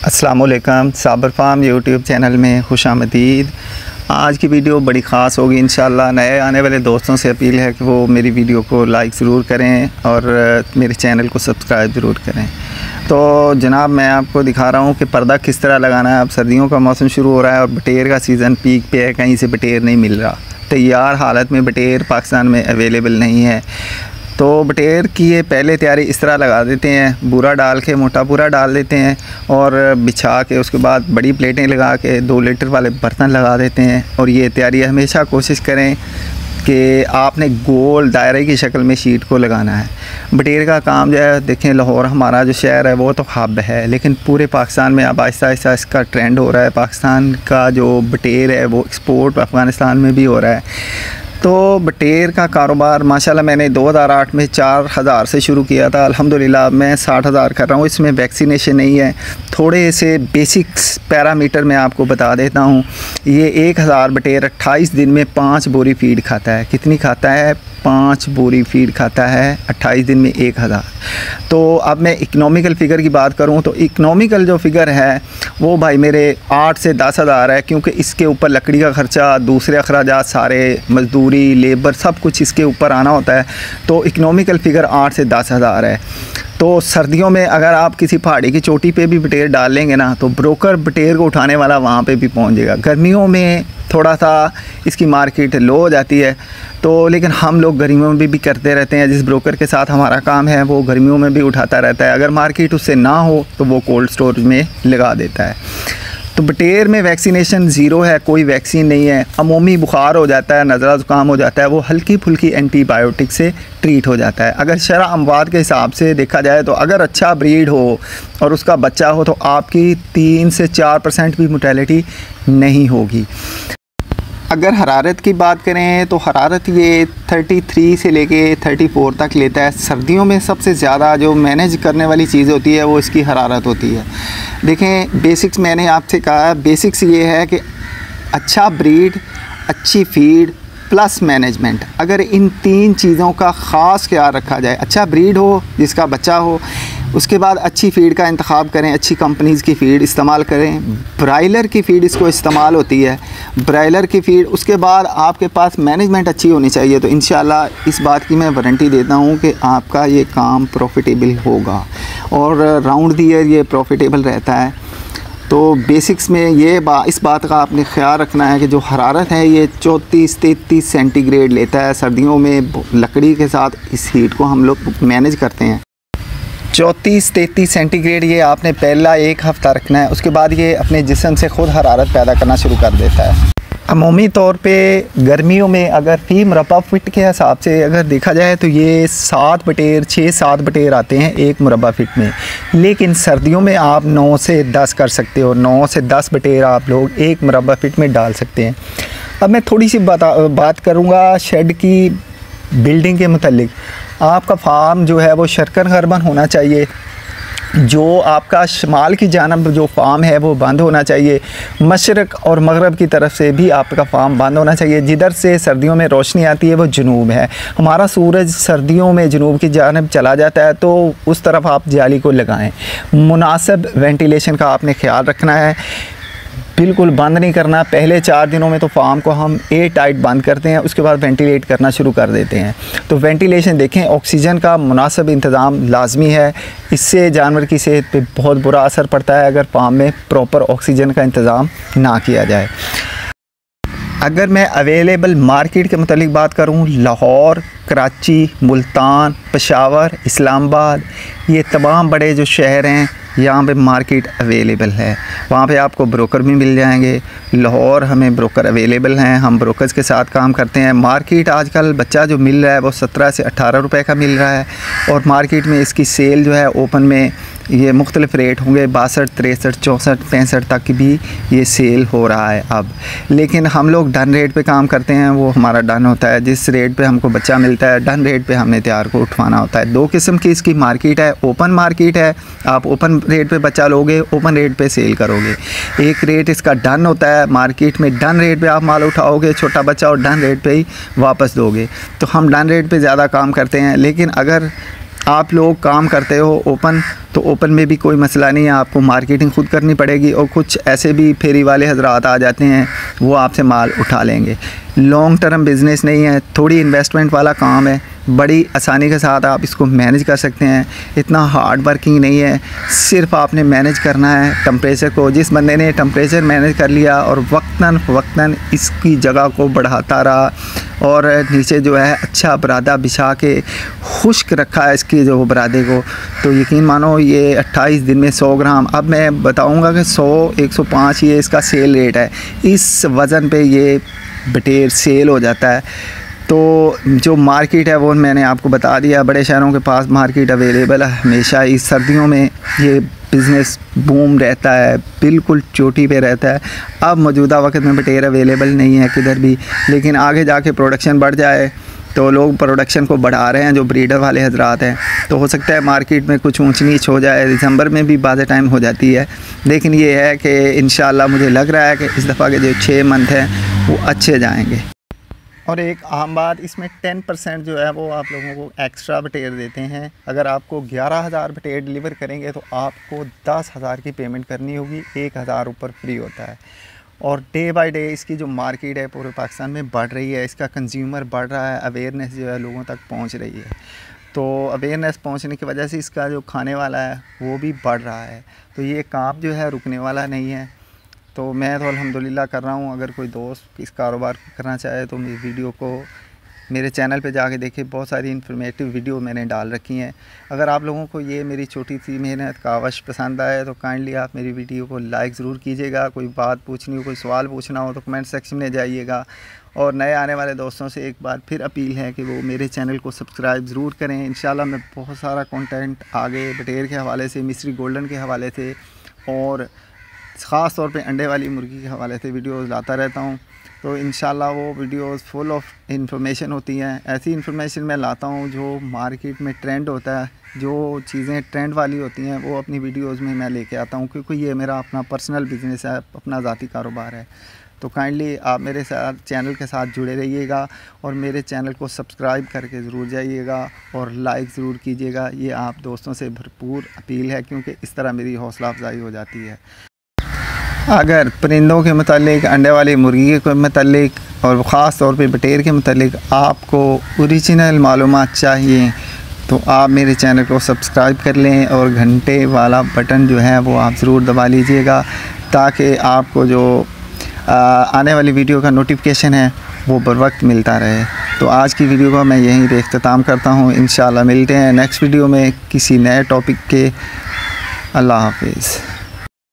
अस्सलामुअलैकुम, साबर farm YouTube channel में खुशामदीद। आज की वीडियो बड़ी ख़ास होगी इंशाल्लाह। नए आने वाले दोस्तों से अपील है कि वो मेरी वीडियो को लाइक ज़रूर करें और मेरे चैनल को सब्सक्राइब ज़रूर करें। तो जनाब, मैं आपको दिखा रहा हूँ कि पर्दा किस तरह लगाना है। अब सर्दियों का मौसम शुरू हो रहा है और बटेर का सीज़न पीक पे है। कहीं से बटेर नहीं मिल रहा, तैयार हालत में बटेर पाकिस्तान में अवेलेबल नहीं है। तो बटेर की ये पहले तैयारी इस तरह लगा देते हैं, बूरा डाल के, मोटा बूरा डाल देते हैं और बिछा के उसके बाद बड़ी प्लेटें लगा के 2 लीटर वाले बर्तन लगा देते हैं। और ये तैयारी हमेशा कोशिश करें कि आपने गोल दायरे की शक्ल में शीट को लगाना है। बटेर का काम जो है, देखें लाहौर हमारा जो शहर है वो तो हब है, लेकिन पूरे पाकिस्तान में अब आहिस्ता आहिस्ता इसका ट्रेंड हो रहा है। पाकिस्तान का जो बटेर है वो एक्सपोर्ट अफ़गानिस्तान में भी हो रहा है। तो बटेर का कारोबार माशाल्लाह मैंने 2008 में 4000 से शुरू किया था। अल्हम्दुलिल्लाह मैं 60,000 कर रहा हूँ। इसमें वैक्सीनेशन नहीं है। थोड़े से बेसिक्स पैरामीटर मैं आपको बता देता हूँ। ये 1000 बटेर 28 दिन में 5 बोरी फीड खाता है। कितनी खाता है? 5 बोरी फीड खाता है 28 दिन में 1000। तो अब मैं इकनॉमिकल फ़िगर की बात करूं तो इकनॉमिकल जो फ़िगर है वो भाई मेरे 8 से 10,000 है, क्योंकि इसके ऊपर लकड़ी का ख़र्चा, दूसरे अखराजात सारे, मज़दूरी, लेबर, सब कुछ इसके ऊपर आना होता है। तो इकनॉमिकल फ़िगर 8 से 10,000 है। तो सर्दियों में अगर आप किसी पहाड़ी की चोटी पे भी बटेर डाल लेंगे ना, तो ब्रोकर बटेर को उठाने वाला वहाँ पे भी पहुँच जाएगा। गर्मियों में थोड़ा सा इसकी मार्केट लो हो जाती है, तो लेकिन हम लोग गर्मियों में भी करते रहते हैं। जिस ब्रोकर के साथ हमारा काम है वो गर्मियों में भी उठाता रहता है। अगर मार्केट उससे ना हो तो वो कोल्ड स्टोरेज में लगा देता है। तो बटेर में वैक्सीनेशन ज़ीरो है, कोई वैक्सीन नहीं है। अमूमी बुखार हो जाता है, नज़ला ज़ुकाम हो जाता है, वो हल्की फुल्की एंटीबायोटिक से ट्रीट हो जाता है। अगर शरह अमवात के हिसाब से देखा जाए तो अगर अच्छा ब्रीड हो और उसका बच्चा हो तो आपकी 3 से 4% भी मोर्टेलिटी नहीं होगी। अगर हरारत की बात करें तो हरारत ये 33 से लेके 34 तक लेता है। सर्दियों में सबसे ज़्यादा जो मैनेज करने वाली चीज़ होती है वो इसकी हरारत होती है। देखें, बेसिक्स मैंने आपसे कहा, बेसिक्स ये है कि अच्छा ब्रीड, अच्छी फीड प्लस मैनेजमेंट। अगर इन 3 चीज़ों का ख़ास ख्याल रखा जाए, अच्छा ब्रीड हो जिसका बच्चा हो, उसके बाद अच्छी फ़ीड का इंतखाब करें, अच्छी कंपनीज़ की फ़ीड इस्तेमाल करें। ब्रायलर की फ़ीड इसको इस्तेमाल होती है, ब्रायलर की फ़ीड। उसके बाद आपके पास मैनेजमेंट अच्छी होनी चाहिए। तो इंशाल्लाह इस बात की मैं वारंटी देता हूँ कि आपका ये काम प्रॉफिटेबल होगा और राउंड द ईयर ये प्रॉफिटेबल रहता है। तो बेसिक्स में ये इस बात का आपने ख्याल रखना है कि जो हरारत है ये 34-33 सेंटीग्रेड लेता है। सर्दियों में लकड़ी के साथ इस हीट को हम लोग मैनेज करते हैं। 34-33 सेंटीग्रेड ये आपने पहला 1 हफ़्ता रखना है। उसके बाद ये अपने जिस्म से ख़ुद हरारत पैदा करना शुरू कर देता है। अमूमी तौर पे गर्मियों में अगर फ़ी मुरब्बा फ़िट के हिसाब से अगर देखा जाए तो ये 6-7 बटेर आते हैं 1 मुरब्बा फ़िट में। लेकिन सर्दियों में आप 9 से 10 कर सकते हो। 9 से 10 बटेर आप लोग 1 मुरब्बा फ़िट में डाल सकते हैं। अब मैं थोड़ी सी बात करूँगा शेड की बिल्डिंग के मुतालिक। आपका फार्म जो है वो शरकन गर्बन होना चाहिए। जो आपका शमाल की जानब जो फार्म है वो बंद होना चाहिए। मशरक़ और मगरब की तरफ से भी आपका फार्म बंद होना चाहिए। जिधर से सर्दियों में रोशनी आती है वो जनूब है। हमारा सूरज सर्दियों में जनूब की जानब चला जाता है, तो उस तरफ आप जाली को लगाएं। मुनासिब वेंटिलेशन का आपने ख्याल रखना है, बिल्कुल बंद नहीं करना। पहले 4 दिनों में तो फार्म को हम एयर टाइट बंद करते हैं, उसके बाद वेंटिलेट करना शुरू कर देते हैं। तो वेंटिलेशन देखें, ऑक्सीजन का मुनासिब इंतज़ाम लाजमी है। इससे जानवर की सेहत पे बहुत बुरा असर पड़ता है अगर फार्म में प्रॉपर ऑक्सीजन का इंतज़ाम ना किया जाए। अगर मैं अवेलेबल मार्केट के मुतालिक बात करूं, लाहौर, कराची, मुल्तान, पेशावर, इस्लामाबाद, ये तमाम बड़े जो शहर हैं यहाँ पे मार्केट अवेलेबल है। वहाँ पे आपको ब्रोकर भी मिल जाएंगे। लाहौर हमें ब्रोकर अवेलेबल हैं, हम ब्रोकर्स के साथ काम करते हैं। मार्केट आजकल बच्चा जो मिल रहा है वो 17 से 18 रुपए का मिल रहा है और मार्केट में इसकी सेल जो है ओपन में ये मुख्तलिफ रेट होंगे। 62, 63, 64, 65 तक भी ये सेल हो रहा है अब। लेकिन हम लोग डन रेट पे काम करते हैं, वो हमारा डन होता है। जिस रेट पे हमको बच्चा मिलता है डन रेट पे हमने तैयार को उठवाना होता है। 2 किस्म की इसकी मार्केट है। ओपन मार्केट है, आप ओपन रेट पे बच्चा लोगे, ओपन रेट पे सेल करोगे। एक रेट इसका डन होता है, मार्केट में डन रेट पे आप माल उठाओगे छोटा बच्चा और डन रेट पे ही वापस दोगे। तो हम डन रेट पे ज़्यादा काम करते हैं। लेकिन अगर आप लोग काम करते हो ओपन, तो ओपन में भी कोई मसला नहीं है, आपको मार्केटिंग खुद करनी पड़ेगी। और कुछ ऐसे भी फेरी वाले हजरात आ जाते हैं, वो आपसे माल उठा लेंगे। लॉन्ग टर्म बिज़नेस नहीं है, थोड़ी इन्वेस्टमेंट वाला काम है, बड़ी आसानी के साथ आप इसको मैनेज कर सकते हैं। इतना हार्ड वर्किंग नहीं है, सिर्फ आपने मैनेज करना है टेम्परेचर को। जिस बंदे ने टेम्परेचर मैनेज कर लिया और वक्तन इसकी जगह को बढ़ाता रहा और नीचे जो है अच्छा बरादा बिछा के खुश्क रखा है इसकी जो बरादे को, तो यकीन मानो ये 28 दिन में 100 ग्राम, अब मैं बताऊंगा कि 100-105 ये इसका सेल रेट है। इस वज़न पे ये बटेर सेल हो जाता है। तो जो मार्केट है वो मैंने आपको बता दिया, बड़े शहरों के पास मार्केट अवेलेबल है हमेशा। इस सर्दियों में ये बिज़नेस बूम रहता है, बिल्कुल चोटी पे रहता है। अब मौजूदा वक्त में बटेर अवेलेबल नहीं है किधर भी, लेकिन आगे जाके प्रोडक्शन बढ़ जाए तो लोग प्रोडक्शन को बढ़ा रहे हैं, जो ब्रीडर वाले हजरात हैं। तो हो सकता है मार्केट में कुछ ऊंच नीच हो जाए, दिसंबर में भी बाज़ टाइम हो जाती है, लेकिन ये है कि इंशाल्लाह मुझे लग रहा है कि इस दफ़ा के जो 6 मंथ हैं वो अच्छे जाएंगे। और एक आम बात, इसमें 10% जो है वो आप लोगों को एक्स्ट्रा बटेर देते हैं। अगर आपको 11,000 बटेर डिलीवर करेंगे तो आपको 10,000 की पेमेंट करनी होगी, 1,000 ऊपर फ्री होता है। और डे बाय डे इसकी जो मार्केट है पूरे पाकिस्तान में बढ़ रही है, इसका कंज्यूमर बढ़ रहा है, अवेयरनेस जो है लोगों तक पहुंच रही है। तो अवेयरनेस पहुंचने की वजह से इसका जो खाने वाला है वो भी बढ़ रहा है। तो ये काम जो है रुकने वाला नहीं है। तो मैं तो अल्हम्दुलिल्लाह कर रहा हूँ। अगर कोई दोस्त इस कारोबार करना चाहे तो मेरी वीडियो को मेरे चैनल पे जाके देखे, बहुत सारी इन्फॉर्मेटिव वीडियो मैंने डाल रखी हैं। अगर आप लोगों को ये मेरी छोटी सी मेहनत कावश पसंद आए तो काइंडली आप मेरी वीडियो को लाइक ज़रूर कीजिएगा। कोई बात पूछनी हो, कोई सवाल पूछना हो तो कमेंट सेक्शन में जाइएगा। और नए आने वाले दोस्तों से एक बार फिर अपील है कि वो मेरे चैनल को सब्सक्राइब ज़रूर करें। इंशाल्लाह मैं बहुत सारा कंटेंट आगे बटेर के हवाले से, मिस्री गोल्डन के हवाले से और ख़ास तौर पे अंडे वाली मुर्गी के हवाले से वीडियोज़ लाता रहता हूँ। तो इंशाल्लाह वो वीडियोज़ फुल ऑफ इंफॉर्मेशन होती हैं। ऐसी इंफॉर्मेशन मैं लाता हूँ जो मार्केट में ट्रेंड होता है, जो चीज़ें ट्रेंड वाली होती हैं वो अपनी वीडियोज़ में मैं लेके आता हूँ, क्योंकि ये मेरा अपना पर्सनल बिज़नेस है, अपना ज़ाती कारोबार है। तो काइंडली आप मेरे साथ चैनल के साथ जुड़े रहिएगा और मेरे चैनल को सब्सक्राइब करके ज़रूर जाइएगा और लाइक ज़रूर कीजिएगा। ये आप दोस्तों से भरपूर अपील है, क्योंकि इस तरह मेरी हौसला अफजाई हो जाती है। अगर परिंदों के मतलब, अंडे वाली मुर्गी के मतलब और ख़ास तौर पे बटेर के मतलब आपको ओरिजिनल मालूमात चाहिए तो आप मेरे चैनल को सब्सक्राइब कर लें और घंटे वाला बटन जो है वो आप ज़रूर दबा लीजिएगा, ताकि आपको जो आने वाली वीडियो का नोटिफिकेशन है वो बर वक्त मिलता रहे। तो आज की वीडियो को मैं यहीं पे इख्तिताम करता हूँ। इंशाल्लाह मिलते हैं नेक्स्ट वीडियो में किसी नए टॉपिक के। अल्लाह हाफिज़।